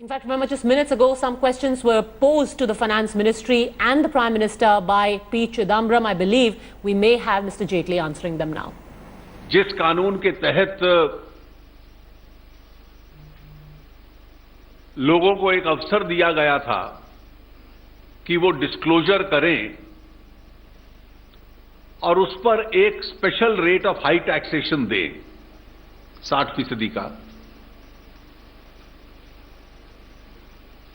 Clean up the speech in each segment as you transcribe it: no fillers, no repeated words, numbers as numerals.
In fact, remember just minutes ago, some questions were posed to the Finance Ministry and the Prime Minister by P. Chidambaram. I believe we may have Mr. Jaitley answering them now. जिस कानून के तहत लोगों को एक अवसर दिया गया था कि वो डिस्क्लोजर करें और उस पर एक special rate of high taxation दें 60% का,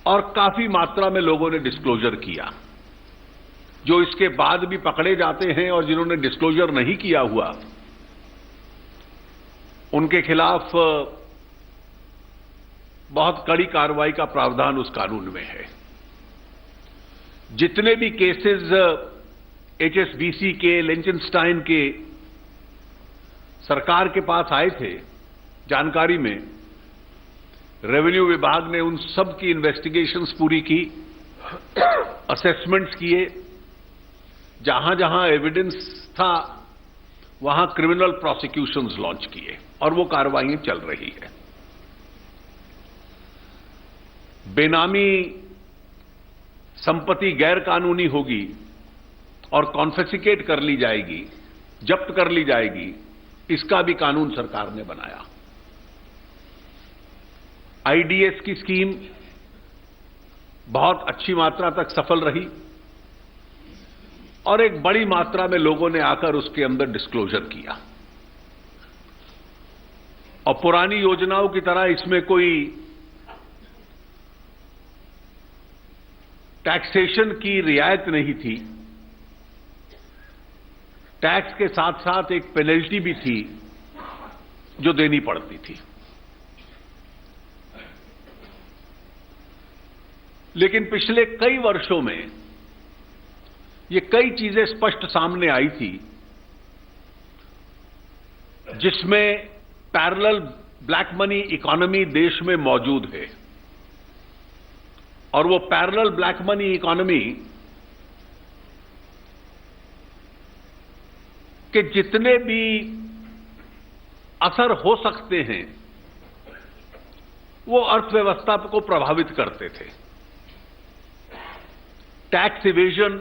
और काफी मात्रा में लोगों ने डिस्क्लोजर किया। जो इसके बाद भी पकड़े जाते हैं और जिन्होंने डिस्क्लोजर नहीं किया हुआ, उनके खिलाफ बहुत कड़ी कार्रवाई का प्रावधान उस कानून में है। जितने भी केसेस HSBC के, लिंचनस्टाइन के सरकार के पास आए थे, जानकारी में रेवेन्यू विभाग ने उन सब की इन्वेस्टिगेशंस पूरी की, असेसमेंट्स किए, जहां जहां एविडेंस था वहां क्रिमिनल प्रोसिक्यूशंस लॉन्च किए और वो कार्रवाई चल रही है। बेनामी संपत्ति गैर कानूनी होगी और कॉन्फिस्केट कर ली जाएगी, जब्त कर ली जाएगी, इसका भी कानून सरकार ने बनाया। IDS की स्कीम बहुत अच्छी मात्रा तक सफल रही और एक बड़ी मात्रा में लोगों ने आकर उसके अंदर डिस्क्लोजर किया। और पुरानी योजनाओं की तरह इसमें कोई टैक्सेशन की रियायत नहीं थी। टैक्स के साथ साथ एक पेनल्टी भी थी जो देनी पड़ती थी। लेकिन पिछले कई वर्षों में ये कई चीजें स्पष्ट सामने आई थी, जिसमें पैरेलल ब्लैक मनी इकोनॉमी देश में मौजूद है। और वो पैरेलल ब्लैक मनी इकोनॉमी के जितने भी असर हो सकते हैं वो अर्थव्यवस्था को प्रभावित करते थे। Tax evasion,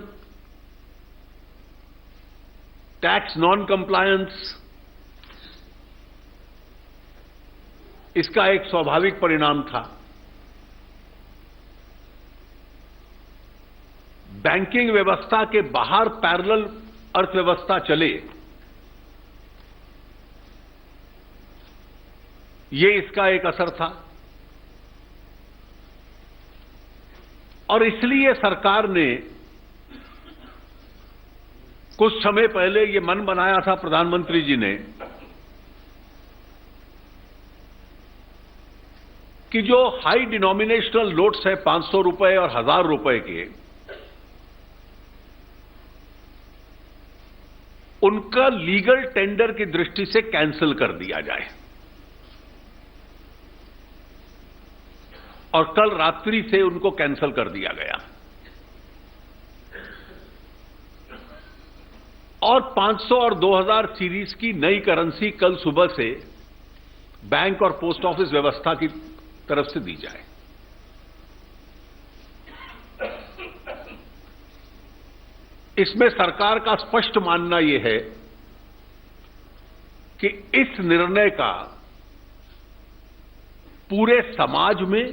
tax non compliance, इसका एक स्वाभाविक परिणाम था। बैंकिंग व्यवस्था के बाहर पैरेलल अर्थव्यवस्था चले, ये इसका एक असर था। और इसलिए सरकार ने कुछ समय पहले ये मन बनाया था, प्रधानमंत्री जी ने, कि जो हाई डिनोमिनेशनल नोट्स है 500 रुपए और 1000 रुपए के, उनका लीगल टेंडर की दृष्टि से कैंसिल कर दिया जाए। और कल रात्रि से उनको कैंसिल कर दिया गया। और 500 और 2000 सीरीज की नई करेंसी कल सुबह से बैंक और पोस्ट ऑफिस व्यवस्था की तरफ से दी जाए। इसमें सरकार का स्पष्ट मानना यह है कि इस निर्णय का पूरे समाज में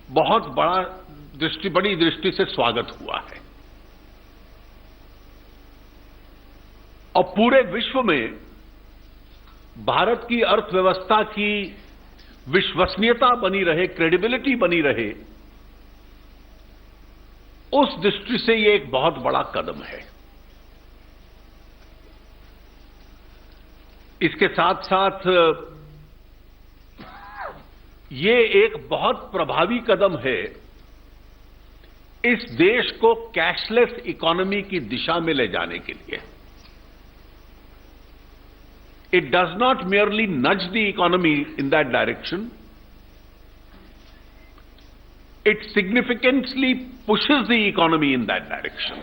बहुत बड़ी दृष्टि से स्वागत हुआ है। और पूरे विश्व में भारत की अर्थव्यवस्था की विश्वसनीयता बनी रहे, क्रेडिबिलिटी बनी रहे, उस दृष्टि से यह एक बहुत बड़ा कदम है। इसके साथ साथ ये एक बहुत प्रभावी कदम है इस देश को कैशलेस इकोनॉमी की दिशा में ले जाने के लिए। It does not merely nudge the economy in that direction. It significantly pushes the economy in that direction.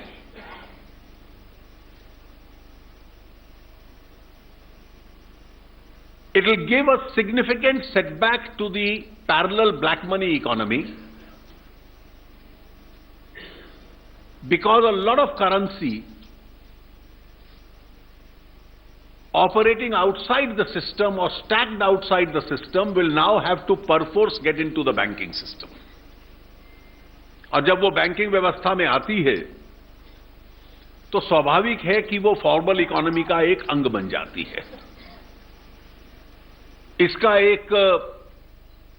It will give a significant setback to the parallel black money economy because a lot of currency operating outside the system or stacked outside the system will now have to perforce get into the banking system. और जब वो banking व्यवस्था में आती है तो स्वाभाविक है कि वो फॉर्मल इकोनॉमी का एक अंग बन जाती है। इसका एक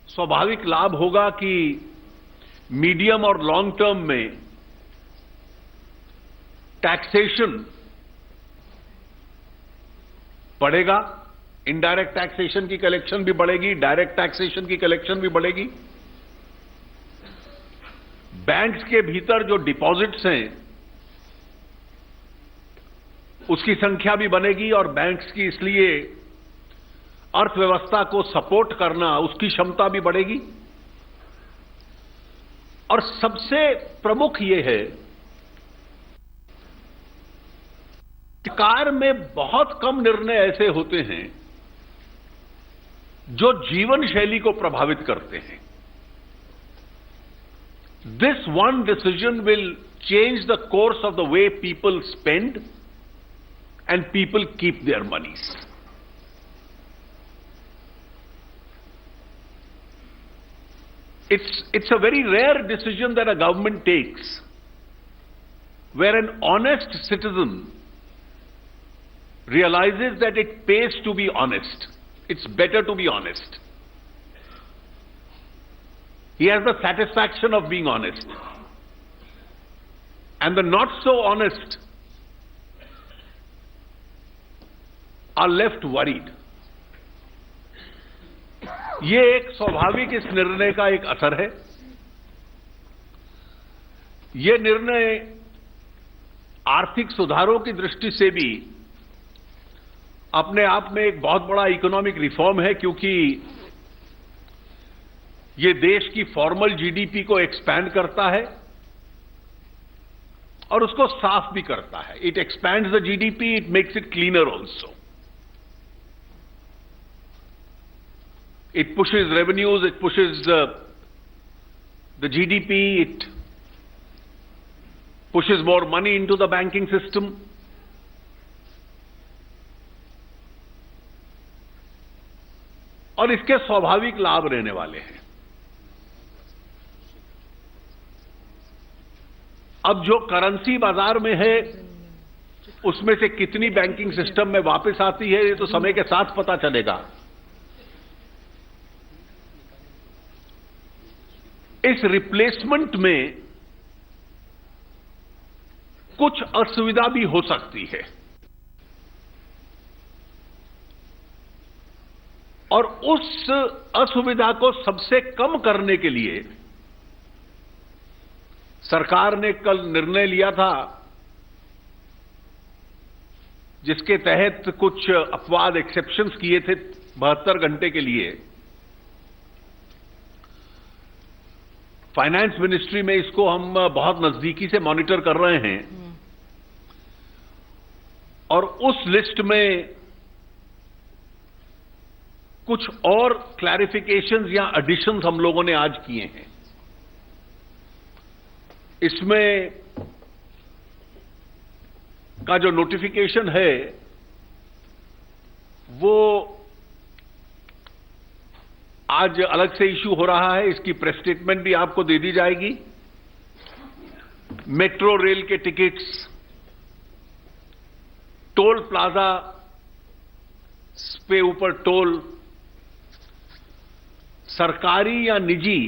स्वाभाविक लाभ होगा कि मीडियम और लॉन्ग टर्म में टैक्सेशन बढ़ेगा, इनडायरेक्ट टैक्सेशन की कलेक्शन भी बढ़ेगी, डायरेक्ट टैक्सेशन की कलेक्शन भी बढ़ेगी। बैंक्स के भीतर जो डिपॉजिट्स हैं उसकी संख्या भी बनेगी और बैंक्स की इसलिए अर्थव्यवस्था को सपोर्ट करना उसकी क्षमता भी बढ़ेगी। और सबसे प्रमुख यह है कि सरकार में बहुत कम निर्णय ऐसे होते हैं जो जीवन शैली को प्रभावित करते हैं। This one decision will change the course of the way people spend and people keep their monies. It's a very rare decision that a government takes where an honest citizen realizes that it pays to be honest. It's better to be honest. He has the satisfaction of being honest. And the not so honest are left worried. ये एक स्वाभाविक इस निर्णय का एक असर है। ये निर्णय आर्थिक सुधारों की दृष्टि से भी अपने आप में एक बहुत बड़ा इकोनॉमिक रिफॉर्म है, क्योंकि ये देश की फॉर्मल जीडीपी को एक्सपैंड करता है और उसको साफ भी करता है। It expands the GDP, it makes it cleaner also. It pushes revenues, it pushes the GDP, it pushes more money into the banking system. और इसके स्वाभाविक लाभ रहने वाले हैं। अब जो करेंसी बाजार में है उसमें से कितनी बैंकिंग सिस्टम में वापस आती है ये तो समय के साथ पता चलेगा। इस रिप्लेसमेंट में कुछ असुविधा भी हो सकती है और उस असुविधा को सबसे कम करने के लिए सरकार ने कल निर्णय लिया था, जिसके तहत कुछ अपवाद एक्सेप्शंस किए थे 72 घंटे के लिए। फाइनेंस मिनिस्ट्री में इसको हम बहुत नजदीकी से मॉनिटर कर रहे हैं और उस लिस्ट में कुछ और क्लैरिफिकेशंस या एडिशंस हम लोगों ने आज किए हैं। इसमें का जो नोटिफिकेशन है वो आज अलग से इशू हो रहा है, इसकी प्रेस स्टेटमेंट भी आपको दे दी जाएगी। मेट्रो रेल के टिकट्स, टोल प्लाजा पे ऊपर टोल, सरकारी या निजी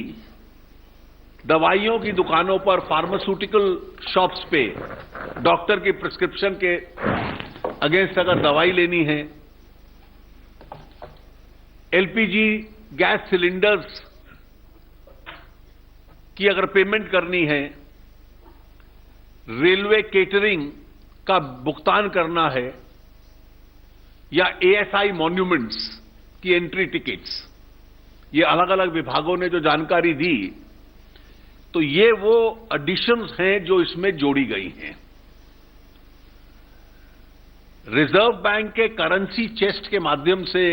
दवाइयों की दुकानों पर, फार्मास्यूटिकल शॉप्स पे डॉक्टर की प्रिस्क्रिप्शन के अगेंस्ट अगर दवाई लेनी है, एलपीजी गैस सिलेंडर्स की अगर पेमेंट करनी है, रेलवे केटरिंग का भुगतान करना है या एएसआई मॉन्यूमेंट्स की एंट्री टिकट्स, ये अलग अलग विभागों ने जो जानकारी दी तो ये वो एडिशंस हैं जो इसमें जोड़ी गई हैं। रिजर्व बैंक के करेंसी चेस्ट के माध्यम से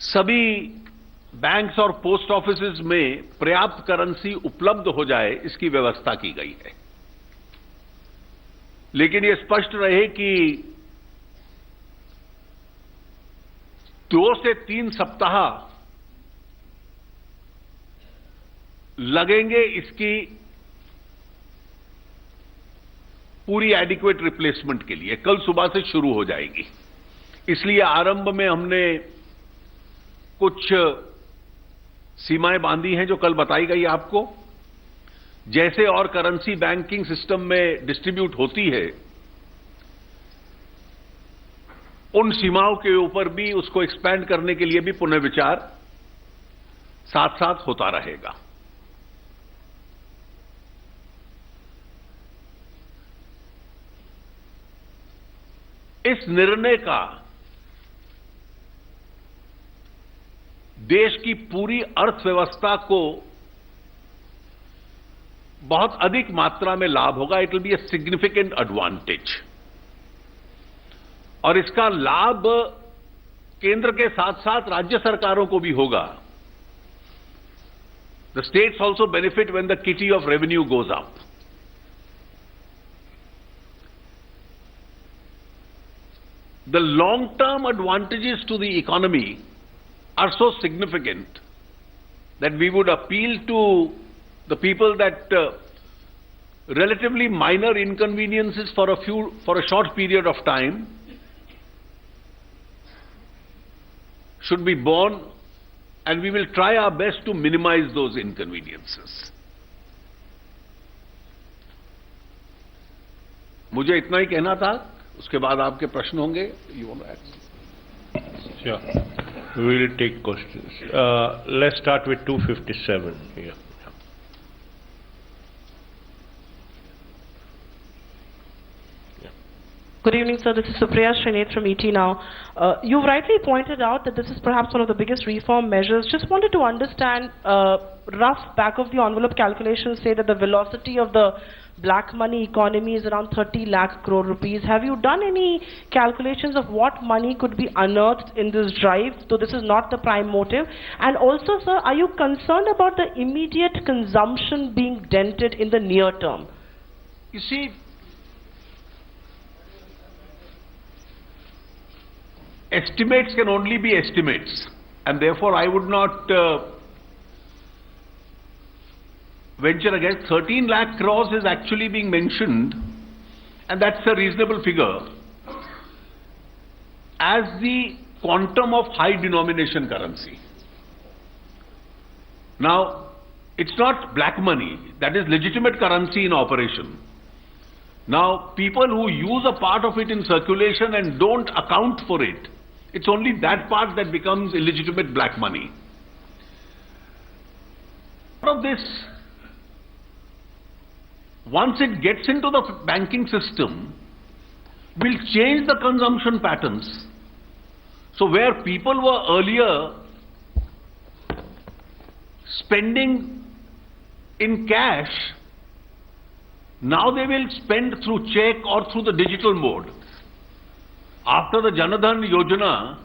सभी बैंक्स और पोस्ट ऑफिसेज में पर्याप्त करेंसी उपलब्ध हो जाए, इसकी व्यवस्था की गई है। लेकिन यह स्पष्ट रहे कि 2 से 3 सप्ताह लगेंगे इसकी पूरी एडिक्वेट रिप्लेसमेंट के लिए। कल सुबह से शुरू हो जाएगी। इसलिए आरंभ में हमने कुछ सीमाएं बांधी हैं जो कल बताई गई आपको। जैसे और करेंसी बैंकिंग सिस्टम में डिस्ट्रीब्यूट होती है, उन सीमाओं के ऊपर भी उसको एक्सपैंड करने के लिए भी पुनर्विचार साथ साथ होता रहेगा। इस निर्णय का देश की पूरी अर्थव्यवस्था को बहुत अधिक मात्रा में लाभ होगा। It will be a significant advantage. और इसका लाभ केंद्र के साथ साथ राज्य सरकारों को भी होगा। The states also benefit when the kitty of revenue goes up. The long-term advantages to the economy are so significant that we would appeal to the people that relatively minor inconveniences for a short period of time should be borne, and we will try our best to minimize those inconveniences. मुझे इतना ही कहना था। उसके बाद आपके प्रश्न होंगे। You want to add? Sure. We will take questions. Let's start with 257 here. Good evening, sir. This is Supriya Srinath from ET Now. You rightly pointed out that this is perhaps one of the biggest reform measures. Just wanted to understand, rough back of the envelope calculations say that the velocity of the black money economy is around 30 lakh crore rupees. Have you done any calculations of what money could be unearthed in this drive? So this is not the prime motive. And also, sir, are you concerned about the immediate consumption being dented in the near term? You see, estimates can only be estimates, and therefore I would not venture against. 13 lakh crores is actually being mentioned, and that's a reasonable figure, as the quantum of high denomination currency. Now, it's not black money, that is legitimate currency in operation. Now, people who use a part of it in circulation and don't account for it, it's only that part that becomes illegitimate black money. Out of this, once it gets into the banking system, will change the consumption patterns. So where people were earlier spending in cash, now they will spend through check or through the digital mode. After the Janadhan Yojana,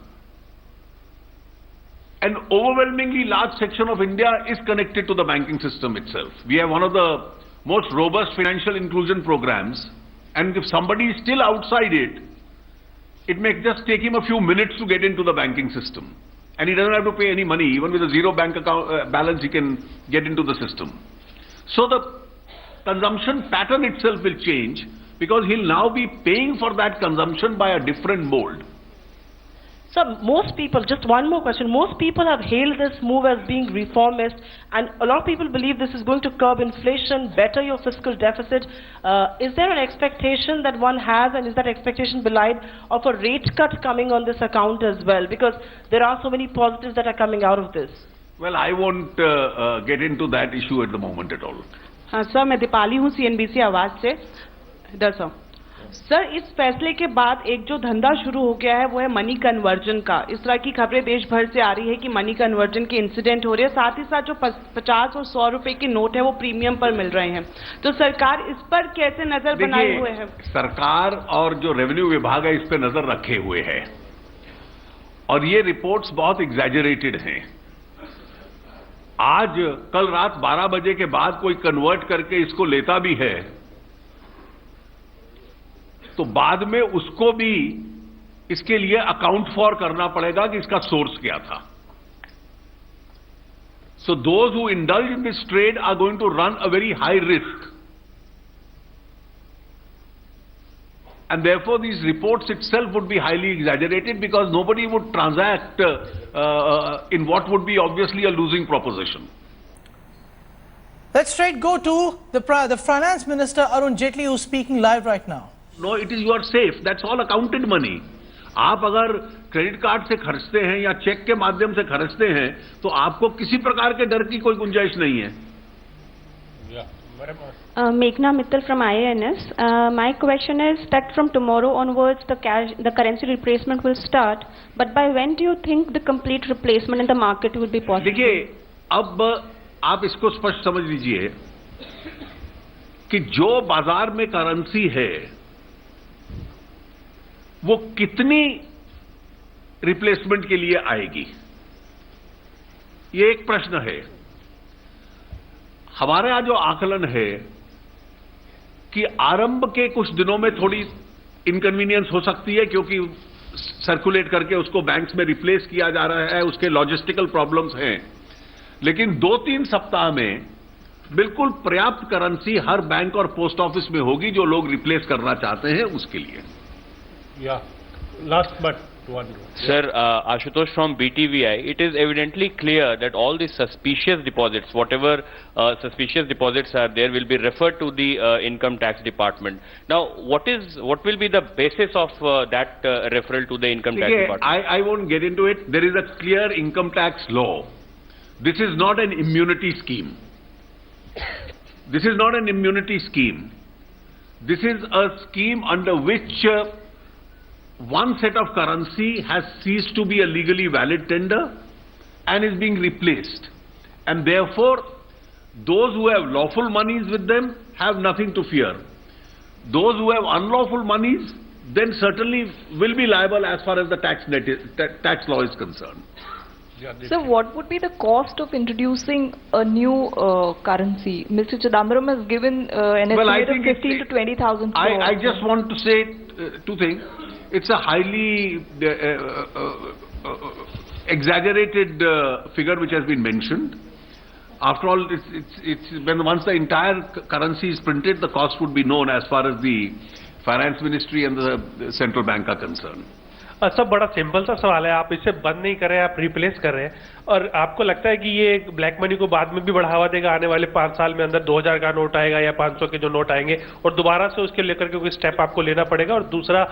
an overwhelmingly large section of India is connected to the banking system itself. We have one of the most robust financial inclusion programs, and if somebody is still outside it, it may just take him a few minutes to get into the banking system. And he doesn't have to pay any money. Even with a zero bank account balance, he can get into the system. So the consumption pattern itself will change, because he'll now be paying for that consumption by a different mold. Sir, most people, just one more question, most people have hailed this move as being reformist, and a lot of people believe this is going to curb inflation, better your fiscal deficit. Is there an expectation that one has, and is that expectation belied, of a rate cut coming on this account as well? Because there are so many positives that are coming out of this. Well, I won't get into that issue at the moment at all. Sir, मैं दीपाली हूँ CNBC आवाज से। इधर sir, इस फैसले के बाद एक जो धंधा शुरू हो गया है वो है मनी कन्वर्जन का। इस तरह की खबरें देश भर से आ रही है कि मनी कन्वर्जन के इंसिडेंट हो रहे हैं। साथ ही साथ जो 50 और 100 रुपए के नोट है वो प्रीमियम पर मिल रहे हैं। तो सरकार इस पर कैसे नजर बनाए हुए है? सरकार और जो रेवेन्यू विभाग है इस पर नजर रखे हुए है, और ये रिपोर्ट्स बहुत एग्जैजरेटेड हैं। आज कल रात 12 बजे के बाद कोई कन्वर्ट करके इसको लेता भी है तो बाद में उसको भी इसके लिए अकाउंट फॉर करना पड़ेगा कि इसका सोर्स क्या था। So those who indulge in this trade are going to run a very high risk. And therefore these reports itself would be highly exaggerated because nobody would transact in what would be obviously a losing proposition. Let's straight go to the Finance Minister Arun Jaitley, who's speaking live right now. No, it is your safe. That's all accounted money. आप अगर credit card से खर्चते हैं या check के माध्यम से खर्चते हैं तो आपको किसी प्रकार के डर की कोई गुंजाइश नहीं है। Meghna Mittal from IANS. My question is that from tomorrow onwards the currency replacement will start, but by when do you think the complete replacement in the market will be possible? देखिए, अब आप इसको स्पष्ट समझ लीजिए कि जो बाजार में करेंसी है वो कितनी रिप्लेसमेंट के लिए आएगी, ये एक प्रश्न है। हमारे यहां जो आकलन है कि आरंभ के कुछ दिनों में थोड़ी इनकन्वीनियंस हो सकती है क्योंकि सर्कुलेट करके उसको बैंक्स में रिप्लेस किया जा रहा है, उसके लॉजिस्टिकल प्रॉब्लम्स हैं, लेकिन 2-3 सप्ताह में बिल्कुल पर्याप्त करेंसी हर बैंक और पोस्ट ऑफिस में होगी जो लोग रिप्लेस करना चाहते हैं उसके लिए। Last but one. Sir, Ashutosh from BTVI, it is evidently clear that all the suspicious deposits, whatever suspicious deposits are there, will be referred to the income tax department. Now, what will be the basis of that referral to the income tax department? I won't get into it. There is a clear income tax law. This is not an immunity scheme. This is not an immunity scheme. This is a scheme under which one set of currency has ceased to be a legally valid tender and is being replaced. And therefore, those who have lawful monies with them have nothing to fear. Those who have unlawful monies then certainly will be liable as far as the tax law is concerned. So what would be the cost of introducing a new currency? Mr. Chidambaram has given an estimate of 15 to 20,000 crores. I just want to say two things. It's a highly exaggerated figure which has been mentioned. After all, once the entire currency is printed, the cost would be known as far as the finance ministry and the central bank are concerned. सब बड़ा simple सा सवाल है, आप इसे बंद नहीं कर रहे हैं, आप रिप्लेस कर रहे हैं, और आपको लगता है कि ये ब्लैक मनी को बाद में भी बढ़ावा देगा? आने वाले 5 साल में अंदर 2000 का नोट आएगा या 500 के जो नोट आएंगे और दोबारा से उसके लेकर के कोई स्टेप आपको लेना पड़ेगा? और दूसरा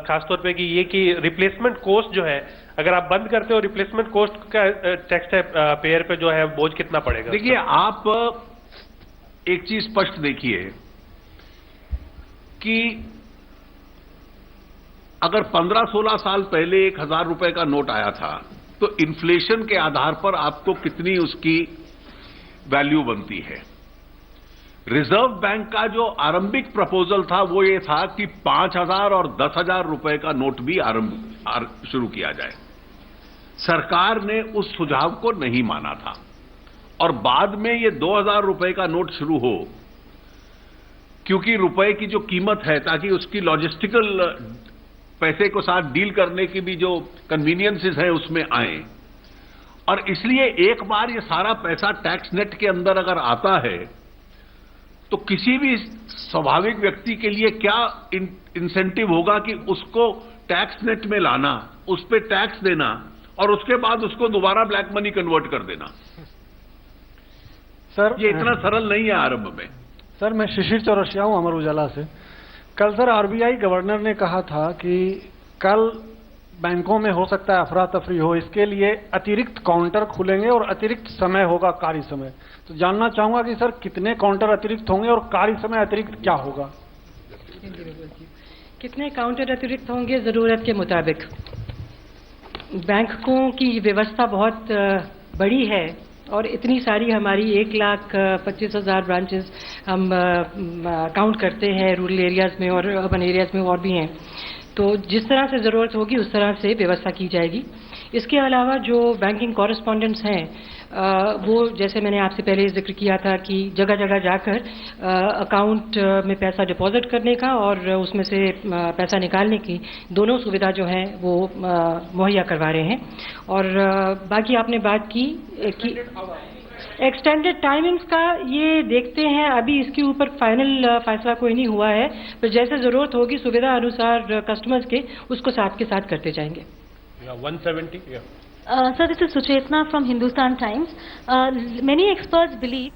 खासतौर पे कि ये कि रिप्लेसमेंट कॉस्ट जो है, अगर आप बंद करते हो रिप्लेसमेंट कॉस्ट का टैक्स पेयर पे जो है बोझ कितना पड़ेगा? देखिए, आप एक चीज स्पष्ट देखिए कि अगर 15-16 साल पहले 1000 रुपए का नोट आया था तो इन्फ्लेशन के आधार पर आपको कितनी उसकी वैल्यू बनती है। रिजर्व बैंक का जो आरंभिक प्रपोजल था वो ये था कि 5000 और 10,000 रुपए का नोट भी शुरू किया जाए। सरकार ने उस सुझाव को नहीं माना था और बाद में ये 2000 रुपए का नोट शुरू हो, क्योंकि रुपए की जो कीमत है, ताकि उसकी लॉजिस्टिकल पैसे को साथ डील करने की भी जो कन्वीनियंसेस हैं उसमें आए, और इसलिए एक बार ये सारा पैसा टैक्स नेट के अंदर अगर आता है तो किसी भी स्वाभाविक व्यक्ति के लिए क्या इंसेंटिव होगा कि उसको टैक्स नेट में लाना, उस पर टैक्स देना और उसके बाद उसको दोबारा ब्लैक मनी कन्वर्ट कर देना। सर, ये इतना सरल नहीं है आरंभ में। सर, मैं शिशिर चौरसिया हूं, अमर उजाला से। कल सर आरबीआई गवर्नर ने कहा था कि कल बैंकों में हो सकता है अफरा तफरी हो, इसके लिए अतिरिक्त काउंटर खुलेंगे और अतिरिक्त समय होगा, कार्य समय। तो जानना चाहूंगा कि सर कितने काउंटर अतिरिक्त होंगे और कार्य समय अतिरिक्त क्या होगा? कितने काउंटर अतिरिक्त होंगे जरूरत के मुताबिक। बैंकों की व्यवस्था बहुत बड़ी है और इतनी सारी हमारी 1,25,000 ब्रांचेस हम काउंट करते हैं रूरल एरियाज़ में और अर्बन एरियाज़ में और भी हैं। तो जिस तरह से ज़रूरत होगी उस तरह से व्यवस्था की जाएगी। इसके अलावा जो बैंकिंग कॉरेस्पॉन्डेंट्स हैं वो जैसे मैंने आपसे पहले जिक्र किया था कि जगह जगह जाकर अकाउंट में पैसा डिपॉजिट करने का और उसमें से पैसा निकालने की दोनों सुविधा जो है वो मुहैया करवा रहे हैं। और बाकी आपने बात की कि एक्सटेंडेड टाइमिंग्स का ये देखते हैं, अभी इसके ऊपर फाइनल फैसला कोई नहीं हुआ है, पर जैसे ज़रूरत होगी सुविधा अनुसार कस्टमर्स के उसको साथ के साथ करते जाएंगे। 170, Sir, this is Suchetna from Hindustan Times. Many experts believe